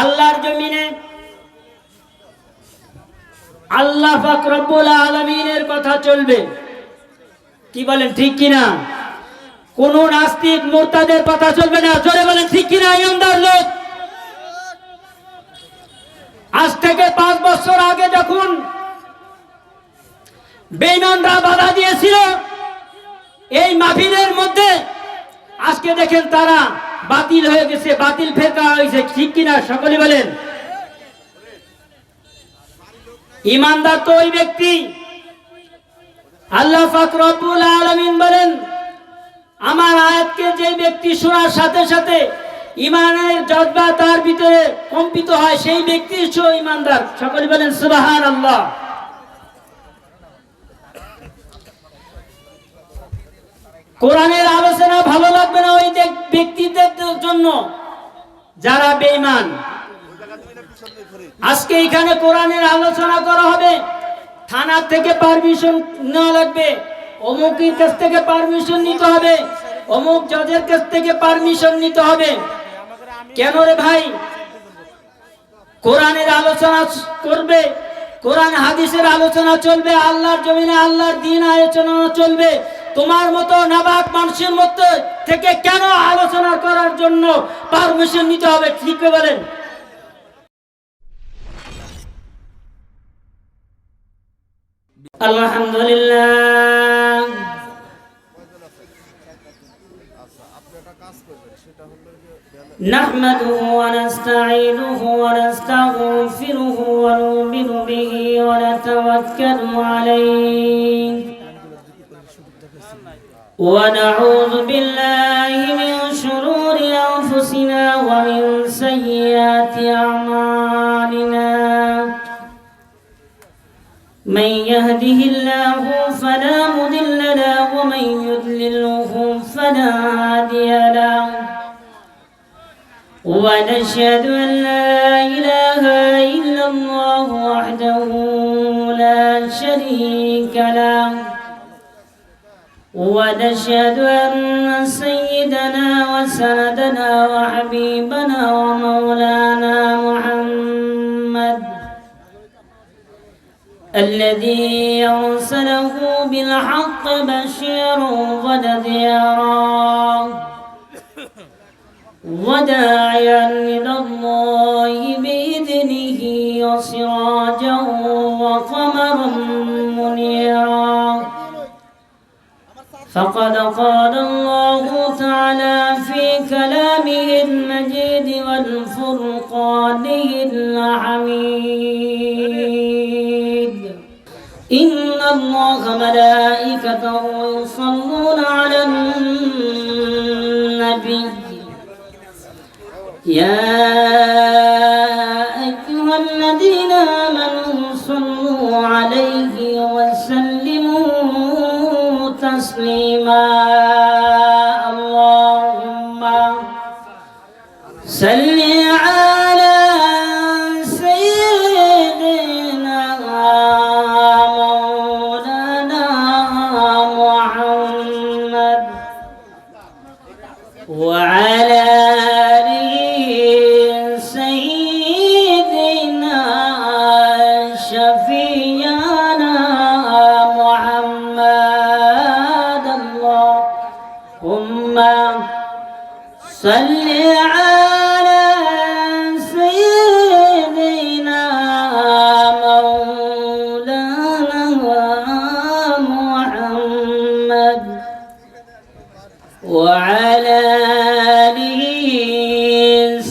আল্লাহর জমিনে আল্লাহ পাক রব্বুল আলামিনের কথা চলবে। কি বলেন, ঠিক কিনা? কোন নাস্তিক মুরতাদের কথা চলবে না। জোরে বলেন ঠিক কিনা ইমানদার লোক? আজ থেকে 5 বছর আগে যখন বেঈমানরা বাধা দিয়েছিল এই মাহফিলের মধ্যে, আজকে দেখেন তারা বাতিল হয়ে গেছে, বাতিল ফেরকা হয়েছে। ঠিক কিনা সকলে বলেন? ইমানদার তো ওই ব্যক্তি, আল্লাহ পাক রব্বুল আলামিন বলেন, আমার আয়াতকে যে ব্যক্তি শোনার সাথে সাথে ইমানের জজ্বা তার ভিতরে কম্পিত হয়, সেই ব্যক্তি ইমানদার। সকলে বলেন সুবহানাল্লাহ। কোরআনের আলোচনা ভালো লাগবে না ওই ব্যক্তিদের জন্য যারা বেঈমান। আজকে এখানে কোরআনের আলোচনা করা হবে, থানা থেকে পারমিশন নেওয়া লাগবে, অমুকের কাছ থেকে পারমিশন নিতে হবে, অমুক জজের কাছ থেকে পারমিশন নিতে হবে। কেন রে ভাই? কোরআনের আলোচনা করবে, কোরআন হাদিসের আলোচনা চলবে, আল্লাহর জমিনে আল্লাহর দ্বীন আলোচনা চলবে। তোমার মতো নাবাক মানুষের মধ্যে থেকে কেন আলোচনা করার জন্য পারমিশন নিতে হবে? ঠিক বলেন? আলহামদুলিল্লাহ, نحمده ونستعينه ونستغفره ونؤمن به ونتوكل عليه ونعوذ بالله من شرور أنفسنا ومن سيئات أعمالنا. من يهده الله فلا مضل له ومن يضلله فلا هادي له. ونشهد أن لا إله إلا الله وحده لا شريك له. ونشهد أن سيدنا وسندنا وحبيبنا ومولانا محمد الذي أرسله بالحق بشيرا ونذيرا وداعيا إلى الله بإذنه وسراجا وقمرا منيرا. فقد قال الله تعالى في كلامه المجيد والفرقانه الحميد: إن الله ملائكته يصلون على النبي يا أيها الذين آمنوا صلوا عليه وسلموا تسليما. اللهم صل على سيدنا مولانا محمد وعلى صل على سيدنا مولانا محمد وعلى آله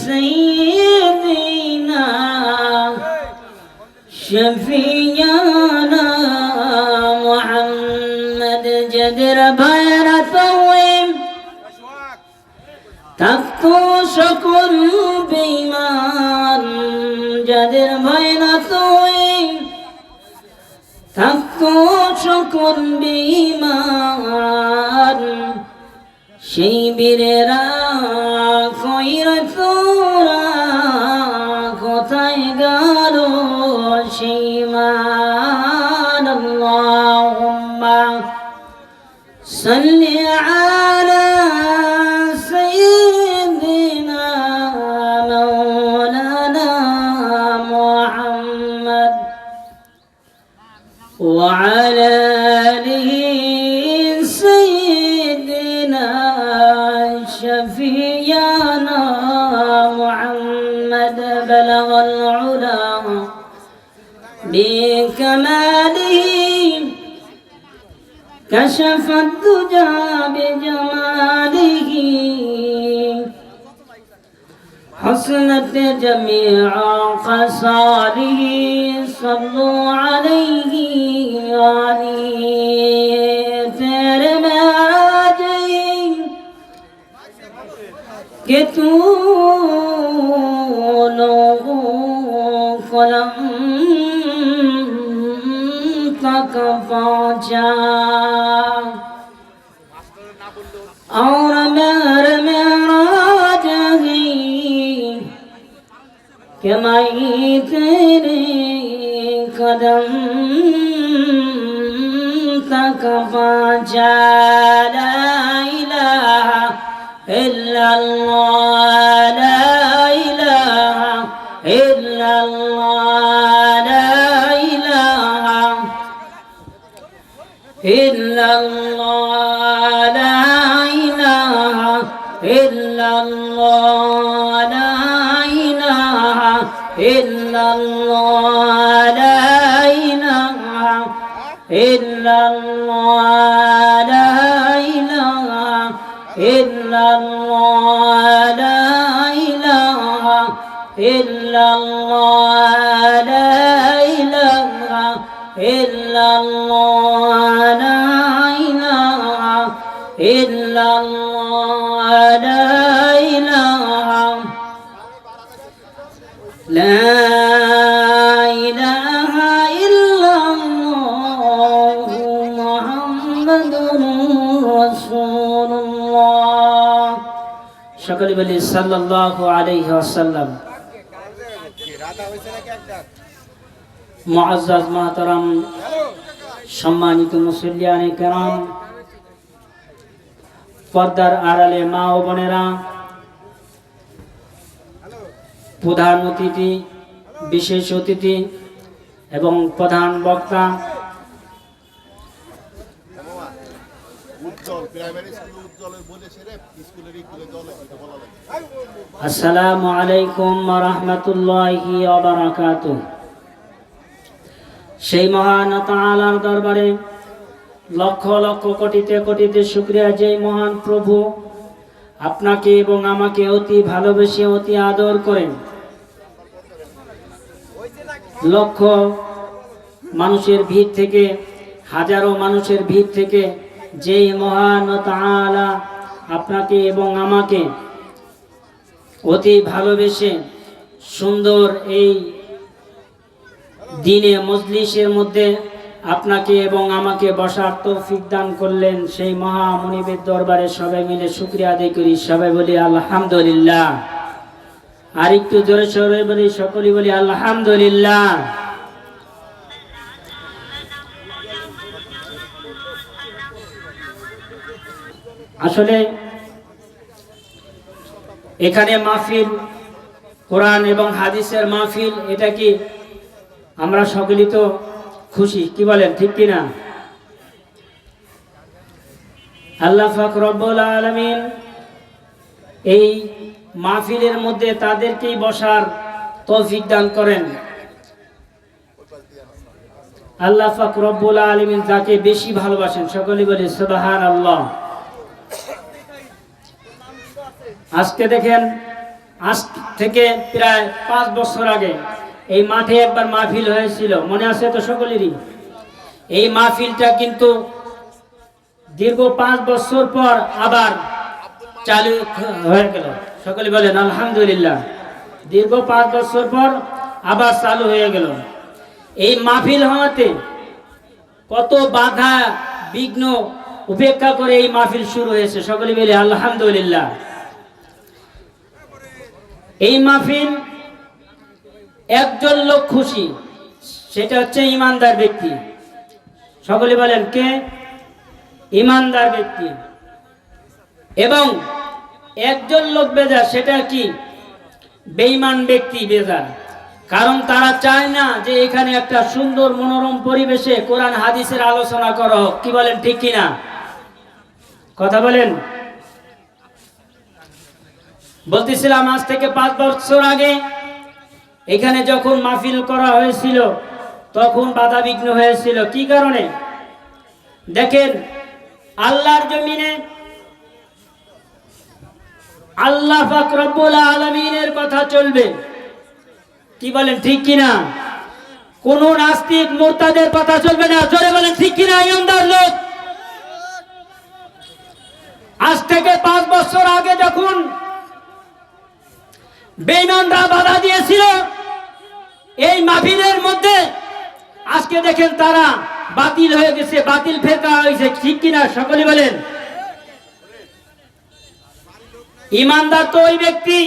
سيدنا شفيعنا محمد جدر بيرتهم থাকতো সকল বেঈমান যাদের ভয় না তুই, থাকতো সকল বেঈমান সেই বীরেরা কইরা তোরা কোথায় গেল সেই মান। আল্লাহুম্মা সাল্লি আলা سيدنا مولانا وعلى آله سيدنا شفيعنا محمد بلغ العلا بكماله كشف الدجى بجماله حسنت جميع خصاله صلوا عليه وآله تیرے معراج کہ تو لوگوں کو لم تک پہنچا اور میرے معراج ہے کہ میں تیرے قدم تک پہنچا لا الہ الا اللہ لا الہ الا اللہ لا الہ الا اللہ لا الہ الا اللہ لا الہ الا اللہ لا الہ الا اللہ لا الہ الا اللہ لا الہ الا اللہ لا الہ الا اللہ لا الہ الا اللہ لا الہ لا إله إلا الله محمد رسول الله সকলে বলি সাল্লাল্লাহু আলাইহি ওয়াসাল্লাম। মুআজ্জাজ মুহতারাম সম্মানিত মুসল্লিয়ানে কেরাম, পর্দার আড়ালে মা ও বোনেরা, প্রধান অতিথি, বিশেষ অতিথি এবং প্রধান বক্তা, আসসালামু আলাইকুম ওয়া রাহমাতুল্লাহি ওয়া বারাকাতুহু। সেই মহান তাআলার দরবারে লক্ষ লক্ষ কোটিতে কোটিতে শুকরিয়া, যে মহান প্রভু আপনাকে এবং আমাকে অতি ভালোবেসে অতি আদর করেন। লক্ষ মানুষের ভিড় থেকে, হাজারো মানুষের ভিড় থেকে যেই মহান তাআলা আপনাকে এবং আমাকে অতি ভালোবেসে সুন্দর এই দিনে মজলিসের মধ্যে আপনাকে এবং আমাকে বসার তৌফিক দান করলেন, সেই মহা মুনিবের দরবারে সবাই মিলে শুকরিয়া আদায় করি। সবাই বলি আলহামদুলিল্লাহ। আর একটু জোরে সরে বলি, সকলে বলি আলহামদুলিল্লাহ। আসলে এখানে মাহফিল, কোরআন এবং হাদিসের মাহফিল, এটা কি আমরা সকলেই তো খুশি, কি বলেন, ঠিক কিনা? আল্লাহ পাক রব্বুল আলামিন এই মাহফিলের মধ্যে তাদেরকেই বসার তৌফিক দান করেন। আল্লাহ পাক রব্বুল আলামিন যাকে বেশি ভালোবাসেন, সকলে বলি সুবহানাল্লাহ। আজকে দেখেন, আজ থেকে প্রায় 5 বছর আগে এই মাঠে একবার মাহফিল হয়েছিল, মনে আছে তো সকলেরই? এই মাহফিলটা কিন্তু দীর্ঘ 5 বছর পর আবার চালু হয়ে গেল। সকলে বলেন আলহামদুলিল্লাহ। দীর্ঘ 5 বছর পর আবার চালু হয়ে গেল। এই মাহফিল হওয়াতে কত বাধা বিঘ্ন উপেক্ষা করে এই মাহফিল শুরু হয়েছে, সকলে বলে আলহামদুলিল্লাহ। এই মাহফিল একজন লোক খুশি, সেটা হচ্ছে ইমানদার ব্যক্তি। সকলে বলেন কে? ইমানদার ব্যক্তি। এবং একজন লোক বেজার, সেটা কি? বেঈমান ব্যক্তি বেজার। কারণ তারা চায় না যে এখানে একটা সুন্দর মনোরম পরিবেশে কোরআন হাদিসের আলোচনা করা হোক। কি বলেন, ঠিক কিনা? কথা বলেন। বলতেছিলাম, আজ থেকে 5 বছর আগে এখানে যখন মাহফিল করা হয়েছিল তখন বাধা বিঘ্ন হয়েছিল। কি কারণে? দেখেন, আল্লাহর জমিনে আল্লাহ পাক রব্বুল আলামিনের কথা চলবে। কি বলেন, ঠিক কিনা? কোন নাস্তিক মুরতাদের কথা চলবে না। জোরে বলেন, ঠিক কিনা ইমানদার লোক? আজ থেকে 5 বছর আগে যখন বেঈমানরা বাধা দিয়েছিল এই মাহফিলের মধ্যে, আজকে দেখেন তারা বাতিল হয়ে গেছে, বাতিল ফেরকা হয়েছে। ঠিক কিনা সকলে বলেন? ইমানদার তো ওই ব্যক্তি,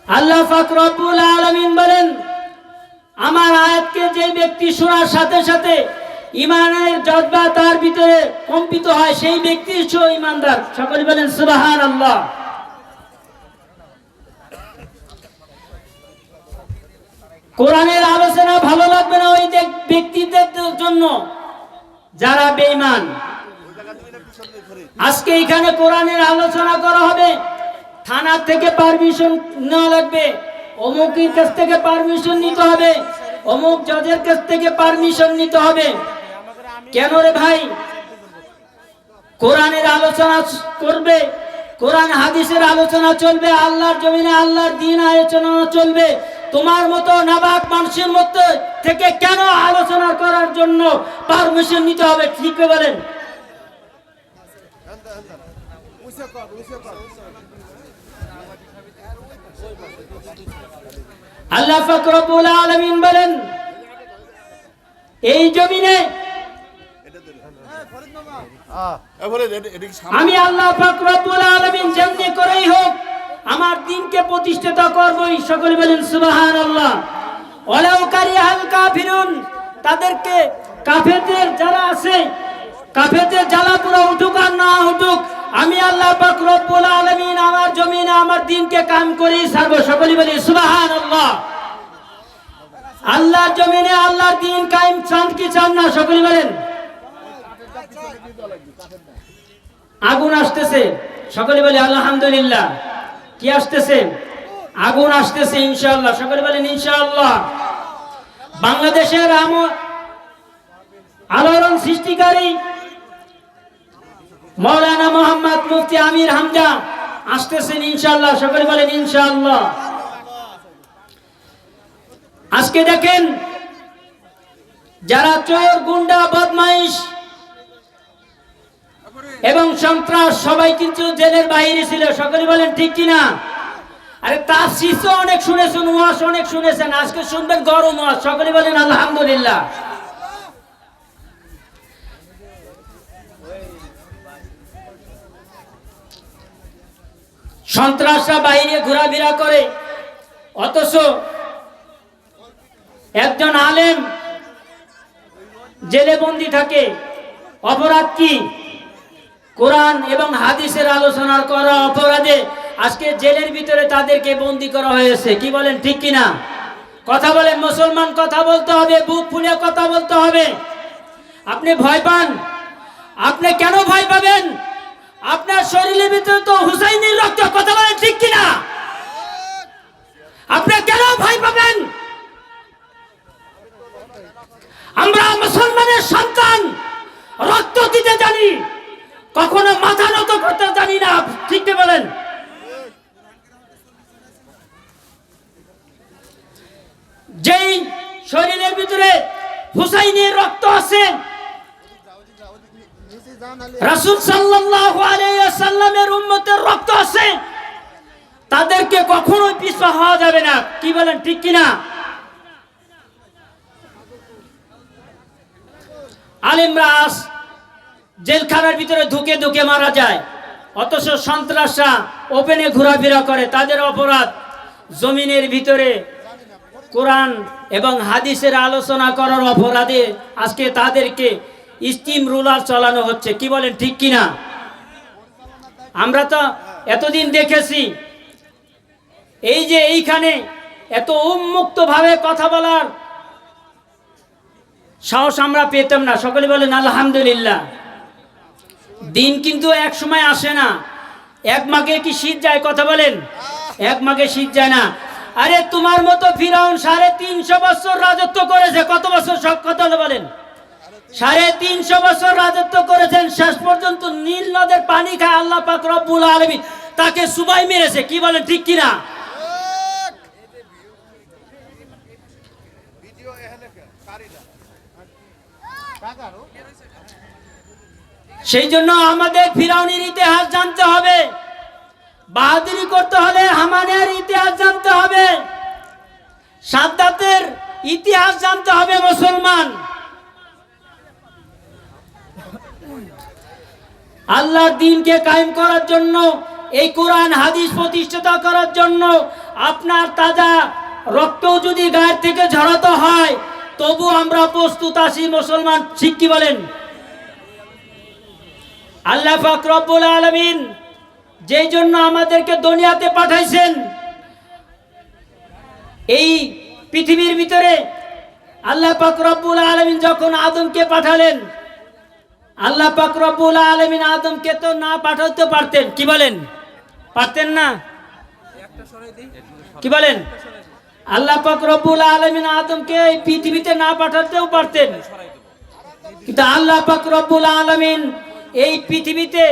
আল্লাহ পাক রব্বুল আলামিন বলেন, আমার আয়াতকে যে ব্যক্তি শোনার সাথে সাথে ইমানের জজ্বা তার ভিতরে কম্পিত হয়, সেই ব্যক্তি ইমানদার। সকলে বলেন সুবহানাল্লাহ। কোরআনের আলোচনা ভালো লাগবে না ওই ব্যক্তিদের জন্য যারা বেঈমান। আজকে এখানে কোরআনের আলোচনা করা হবে, থানা থেকে পারমিশন নেওয়া লাগবে, অমুকের কাছ থেকে পারমিশন নিতে হবে, অমুক জজের কাছ থেকে পারমিশন নিতে হবে। কেন রে ভাই? কোরআনের আলোচনা করবে, কোরআন হাদিসের আলোচনা চলবে, আল্লাহর জমিনে আল্লাহর দ্বীন আলোচনা চলবে। তোমার মতো নাবাক মানুষের মধ্যে থেকে কেন আলোচনা করার জন্য পারমিশন নিতে হবে? ঠিক বলেন। আল্লাহ পাক রব্বুল আলামিন বলেন, এই জমিনে আমি আল্লাহ পাক রব্বুল আলামিন যেমনি করেই হোক আমার দ্বীনকে প্রতিষ্ঠিত করবই। সকলে বলেন সুবহানাল্লাহ। ওয়ালাউ কারিহাল কাফিরুন, তাদেরকে কাফেরদের যারা আছে, কাফেরদের জ্বালা পুরো উঠুক আর না উঠুক, আমি আল্লাহ পাক রব্বুল আলামিন আমার জমিনে আমার দ্বীনকে কায়েম করেই ছাড়ব। সকলে বলেন সুবহানাল্লাহ। আল্লাহর জমিনে আল্লাহর দ্বীন কায়েম চান কি চান না? সকলে বলেন। আগুন আসতেছে, সকলে বলে আলহামদুলিল্লাহ। কি আসতেছে? আগুন আসতেছে ইনশাআল্লাহ। সকলে বলেন ইনশাআল্লাহ। বাংলাদেশের আলোড়ন সৃষ্টিকারী মাওলানা মোহাম্মদ মুফতি আমির হামজা আসতেছেন ইনশাআল্লাহ। সকলে বলেন ইনশাআল্লাহ। আজকে দেখেন, যারা চোর, গুন্ডা, বদমাইশ এবং সন্ত্রাস সবাই কিন্তু জেলের বাইরে ছিল। সকলে বলেন ঠিক কিনা? আরে তার শিশু অনেক শুনেছেন, ওয়াজ অনেক শুনেছেন, আজকে শুনবেন গরম ওয়াজ। সকলে বলেন আলহামদুলিল্লাহ। সন্ত্রাসরা বাইরে ঘোরাফেরা করে, অথচ একজন আলেম জেলে বন্দী থাকে। অপরাধ কি? কোরআন এবং হাদিসের আলোচনা করা অপরাধে আজকে জেলের ভিতরে তাদেরকে বন্দী করা হয়েছে। কি বলেন, ঠিক কিনা? কথা বলেন মুসলমান, কথা বলতে হবে, বুক ফুলে কথা বলতে হবে। আপনি ভয় পান, আপনি কেন ভয় পাবেন? আপনার শরীরের ভিতরে তো হুসাইনের রক্ত। কথা বলেন ঠিক কিনা? আপনি কেন ভয় পাবেন? আমরা মুসলমানের সন্তান, রক্ত দিতে জানি, কখনো মাথা নত করতে জানি না। ঠিক বলেন। যেই শরীরের ভিতরে হুসাইনের রক্ত আছে, রাসূল সাল্লাল্লাহু আলাইহি ওয়াসাল্লামের উম্মতের রক্ত আছে, তাদেরকে কখনোই পিছপা হওয়া যাবে না। কি বলেন, ঠিক কিনা? আলেমরা জেলখানার ভিতরে ঢুকে ঢুকে মারা যায়, অথচ সন্ত্রাসরা ওপেনে ঘোরাফেরা করে। তাদের অপরাধ জমিনের ভিতরে কোরআন এবং হাদিসের আলোচনা করার অপরাধে আজকে তাদেরকে স্টিম রুলার চালানো হচ্ছে। কি বলেন, ঠিক কিনা? আমরা তো এতদিন দেখেছি, এই যে এইখানে এত উন্মুক্ত ভাবে কথা বলার সাহস আমরা পেতাম না। সকলে বলেন আলহামদুলিল্লাহ। দিন কিন্তু এক সময় আসে না, এক মাঘে কি শীত যায়? কথা বলেন, এক মাঘে শীত যায় না। আরে তোমার মতো ফিরাউন 350 বছর রাজত্ব করেছে। কত বছর? সব কথা বলেন। 350 বছর রাজত্ব করেছেন, শেষ পর্যন্ত নীল নদের পানি খায় আল্লাহ পাক রব্বুল আলামিন তাকে সুবাই মেরেছে। কি বলেন, ঠিক কিনা? সেই জন্য আমাদের ফিরাউনের ইতিহাস জানতে হবে, বাহাদুরি করতে হলে হামানের ইতিহাস জানতে হবে, সাদ্দাতের ইতিহাস জানতে হবে। মুসলমান, আল্লাহর দ্বীনকে কায়েম করার জন্য, এই কোরআন হাদিস প্রতিষ্ঠা করার জন্য আপনার তাজা রক্তও যদি গায়ের থেকে ঝরাতে হয় তবু আমরা প্রস্তুত আছি। মুসলমান, ঠিক কি বলেন? আল্লাহ পাক রব্বুল আলামিন যেই জন্য আমাদেরকে দুনিয়াতে পাঠাইছেন, এই পৃথিবীর ভিতরে আল্লাহ পাক রব্বুল আলামিন যখন আদমকে পাঠালেন, আল্লাহ পাক রব্বুল আলামিন আদমকে তো না পাঠাতে পারতেন। কি বলেন? পারতেন না? কি বলেন? আল্লাহ পাক রব্বুল আলামিন আদমকে এই পৃথিবীতে না পাঠাতেও পারতেন, কিন্তু আল্লাহ পাক রব্বুল আলামিন এই পৃথিবীতে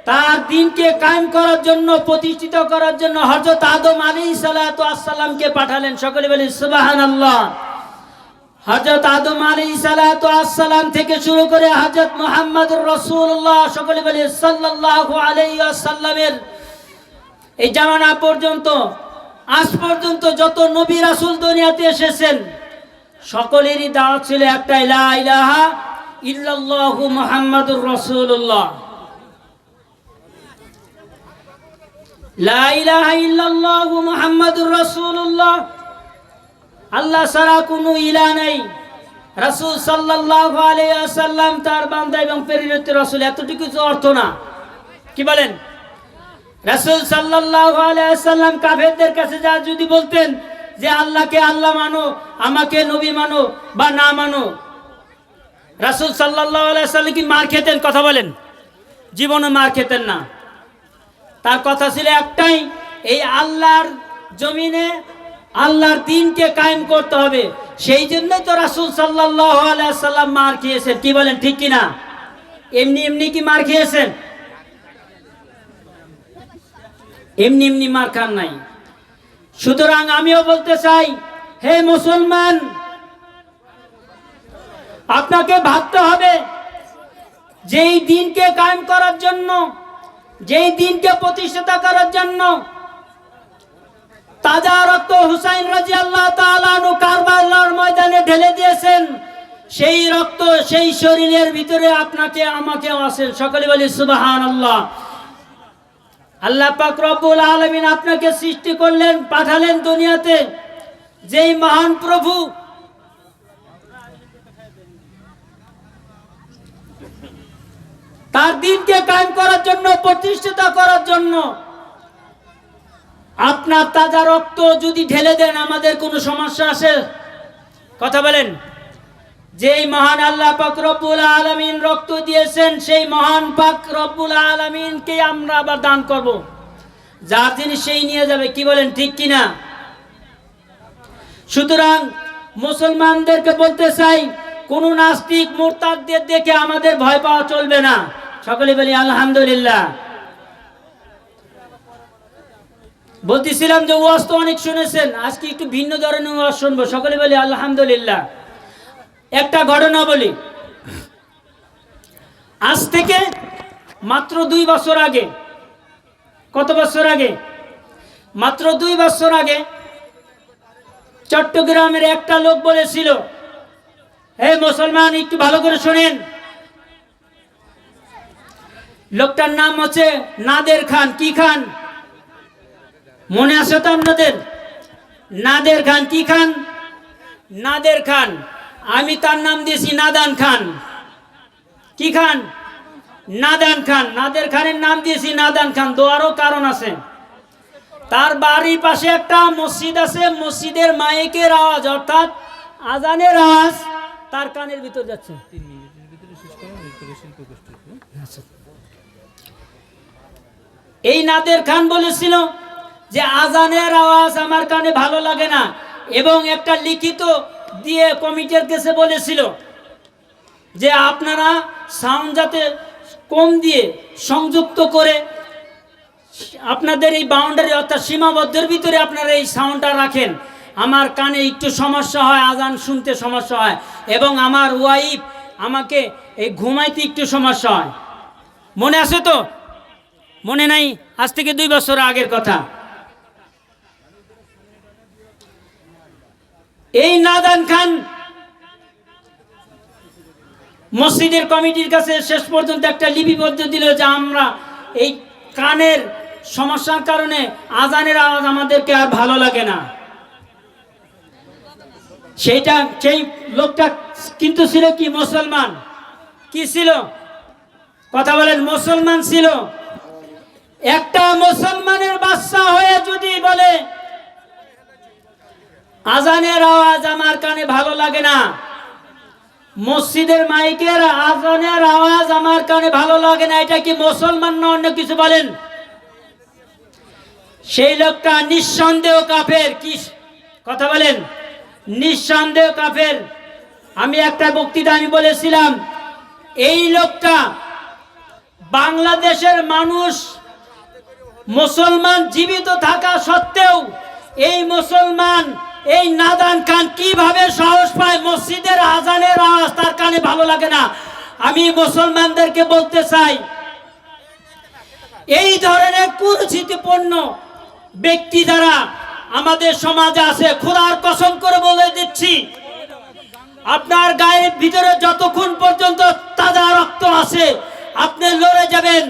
তার দ্বীনকে কায়েম করার জন্য, প্রতিষ্ঠিত করার জন্য হযরত আদম আলাইহিস সালাতু ওয়াস সালামকে পাঠালেন। সকলে বলি সুবহানাল্লাহ। হযরত আদম আলাইহিস সালাতু ওয়াস সালাম থেকে শুরু করে হযরত মুহাম্মদুর রাসূলুল্লাহ, সকলে বলি সাল্লাল্লাহু আলাইহি ওয়াসাল্লামের এই জামানা পর্যন্ত, আজ পর্যন্ত যত নবী রাসূল দুনিয়াতে এসেছেন সকলেরই দাওয়াত ছিল একটাই, লা ইলাহা ইল্লাল্লাহু মুহাম্মাদুর রাসূলুল্লাহ। লা ইলাহা ইল্লাল্লাহু মুহাম্মাদুর রাসূলুল্লাহ, আল্লাহ ছাড়া কোনো ইলাহ নাই, রাসূল সাল্লাল্লাহু আলাইহি ওয়াসাল্লাম তার বান্দা এবং প্রেরিত রাসূল। এতটুকু তো অর্থ না। কি বলেন? রাসূল সাল্লাল্লাহু আলাইহি ওয়াসাল্লাম কাফেরদের কাছে যা যদি বলতেন যে আল্লাহকে আল্লাহ মানো, আমাকে নবী মানো বা না মানো, রাসূল সাল্লাল্লাহু আলাইহি ওয়াসাল্লাম কি মার খেতেন? কথা বলেন, জীবনে মার খেতেন না। তার কথা ছিল একটাই, এই আল্লাহর জমিনে আল্লাহর দ্বীনকে কায়েম করতে হবে। সেই জন্যই তো রাসূল সাল্লাল্লাহু আলাইহি ওয়াসাল্লাম মার খেয়েছেন। কি বলেন, ঠিক কিনা? এমনি এমনি কি মার খেয়েছেন? এমনি এমনি মার খান নাই। সুতরাং আমিও বলতে চাই, হে মুসলমান, আপনাকে ভাবতে হবে যেই দ্বীনকে কায়েম করার জন্য, যেই দ্বীনকে প্রতিষ্ঠা করার জন্য তাজা রক্ত হুসাইন রাদিয়াল্লাহু তাআলা আনহু কারবালার ময়দানে ঢেলে দিয়েছেন, সেই রক্ত সেই শরীরের ভিতরে আপনাকে আমাকেও আছে। সকলে বলি সুবহানাল্লাহ। আল্লাহ পাক রব্বুল আলামিন আপনাকে সৃষ্টি করলেন, পাঠালেন দুনিয়াতে, যেই মহান প্রভু তার দ্বীনকে কায়েম করার জন্য, প্রতিষ্ঠিত করার জন্য আপনার তাজা রক্ত যদি ঢেলে দেন আমাদের কোনো সমস্যা আছে? কথা বলেন। যেই মহান আল্লাহ পাক রব্বুল আলামিন রক্ত দিয়েছেন, সেই মহান পাক রব্বুল আলামিনকে আমরা আবার দান করব। যার জিনিস সেই নিয়ে যাবে। কি বলেন, ঠিক কিনা? সুতরাং মুসলমানদেরকে বলতে চাই, কোন নাস্তিক মুরতাদদের দেখে আমাদের ভয় পাওয়া চলবে না। সকলে বলি আলহামদুলিল্লাহ। বলতেছিলাম যে ওয়াজ তো অনেক শুনেছেন, আজকে একটু ভিন্ন ধরনের ওয়াজ শুনবো। সকলে বলি আলহামদুলিল্লাহ। একটা ঘটনা বলি। আজ থেকে মাত্র 2 বছর আগে, কত বছর আগে? মাত্র 2 বছর আগে চট্টগ্রামের একটা লোক বলেছিল, হে মুসলমান একটু ভালো করে শোনেন, লোকটার নাম হচ্ছে নাদের খান। কি খান? মনে আছে তো আপনাদের? নাদের খান। কি খান? নাদের খান। আমি তার নাম দিয়েছি নাদান খান। কি খান? নাদান খান। নাদের খানের নাম দিয়েছি নাদান খান। দোয়ারও কারণ আছে। তার বাড়ির পাশে একটা মসজিদ আছে, মসজিদের মাইকের আওয়াজ অর্থাৎ আজানের আওয়াজ তার কানের ভিতর যাচ্ছে। এই নাদের খান বলেছিল যে আজানের আওয়াজ আমার কানে ভালো লাগে না, এবং একটা লিখিত দিয়ে কমিটির কাছে বলেছিল যে আপনারা সাউন্ড যাতে কম দিয়ে সংযুক্ত করে আপনাদের এই বাউন্ডারি অর্থাৎ সীমাবদ্ধের ভিতরে আপনারা এই সাউন্ডটা রাখেন। আমার কানে একটু সমস্যা হয়, আজান শুনতে সমস্যা হয়, এবং আমার ওয়াইফ আমাকে এই ঘুমাইতে একটু সমস্যা হয়। মনে আছে তো? মনে নাই? আজ থেকে 2 বছর আগের কথা। এই নাদান খান মসজিদের কমিটির কাছে শেষ পর্যন্ত একটা লিপিবদ্ধ দিল যে আমরা এই কানের সমস্যার কারণে আজানের আওয়াজ আমাদেরকে আর ভালো লাগে না। সেই লোকটা কিন্তু ছিল কি? মুসলমান। কি ছিল? কথা বলেন। মুসলমান ছিল। একটা মুসলমানের বাচ্চা হয়ে যদি বলে আজানের আওয়াজ আমার কানে ভালো লাগে না, মসজিদের মাইকের আজানের আওয়াজ আমার কানে ভালো লাগে না, এটা কি মুসলমান না অন্য কিছু? বলেন। সেই লোকটা নিঃসন্দেহ কাফের। কি কথা বলেন? নিঃসন্দেহ কাফের। আমি একটা বক্তৃতা আমি বলেছিলাম, এই লোকটা বাংলাদেশের মানুষ মুসলমান জীবিত থাকা সত্ত্বেও এই মুসলমান এই নাদান খান কিভাবে সাহস পায় মসজিদের আজানের আওয়াজ তার কানে ভালো লাগে না? আমি মুসলমানদেরকে বলতে চাই, এই ধরনের কুরুচিপূর্ণ ব্যক্তি যারা আমাদের সমাজে আছে, খোদার কসম করে বলে দিচ্ছি, আপনার গায়ের ভিতরে যতক্ষণ পর্যন্ত তাজা রক্ত আছে আপনি লড়ে যাবেন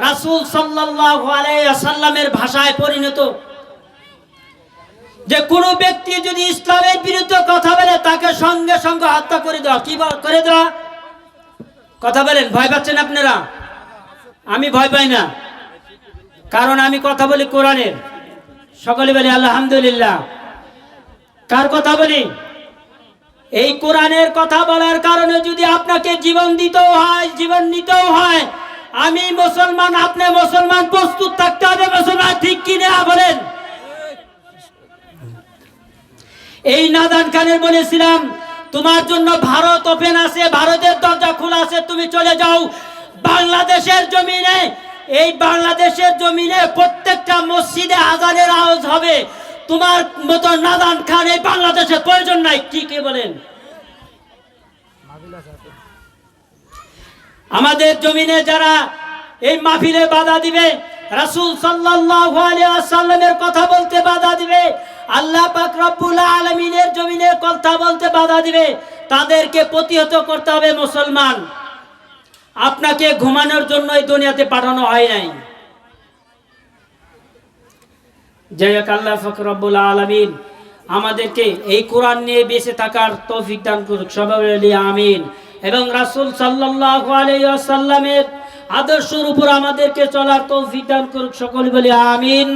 রাসূল সাল্লাল্লাহু আলাইহি ওয়াসাল্লামের ভাষায় পরিণত, যে কোনো ব্যক্তি যদি ইসলামের বিরুদ্ধে কথা বলে তাকে সঙ্গে সঙ্গে হত্যা করে দেওয়া। কি করে দেওয়া? কথা বলেন। ভয় পাচ্ছেন আপনারা? আমি ভয় পাই না, কারণ আমি কথা বলি কোরআনের। সকলে বলি আলহামদুলিল্লাহ। কার কথা বলি? এই কোরআনের কথা বলার কারণে যদি আপনাকে জীবন দিতেও হয়, জীবন নিতেও হয়, আমি মুসলমান, আপনি মুসলমান, প্রস্তুত থাকতে হবে মুসলমান। ঠিক কিনা বলেন? এই নাদান খানের বলেছিলাম তোমার জন্য ভারত ওপেন আছে, ভারতের দরজা খোলা আছে, তুমি চলে যাও বাংলাদেশের জমিনে। এই বাংলাদেশের জমিনে প্রত্যেকটা মসজিদে আজানের আওয়াজ হবে। তোমার মতো নাদান খান এই বাংলাদেশের প্রয়োজন নাই। কি কে বলেন? আমাদের জমিনে যারা এই মাহফিলে বাধা দিবে, রাসূল সাল্লাল্লাহু আলাইহি ওয়াসাল্লামের কথা বলতে বাধা দিবে, আল্লাহ পাক রব্বুল আলামিনের জমিনে কথা বলতে বাধা দিবে, তাদেরকে প্রতিহত করতে হবে। মুসলমান, আপনাকে ঘুমানোর জন্য এই দুনিয়াতে পাঠানো হয় নাই। যাই হোক, আল্লাহ পাক রব্বুল আলামিন আমাদেরকে এই কোরআন নিয়ে বেঁচে থাকার তৌফিক দান করুক। সবাই বলি আমিন। এবং রাসূল সাল্লাল্লাহু আলাইহি ওয়াসাল্লামের আদর্শের উপর আমাদেরকে চলার তৌফিক দান করুক। সকলে বলি আমিন।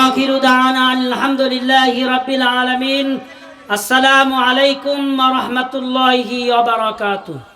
আখিরু দাওয়ানা আলহামদুলিল্লাহি রাব্বিল আলামিন। আসসালামু আলাইকুম ওয়া রাহমাতুল্লাহি ওয়া বারাকাতুহু।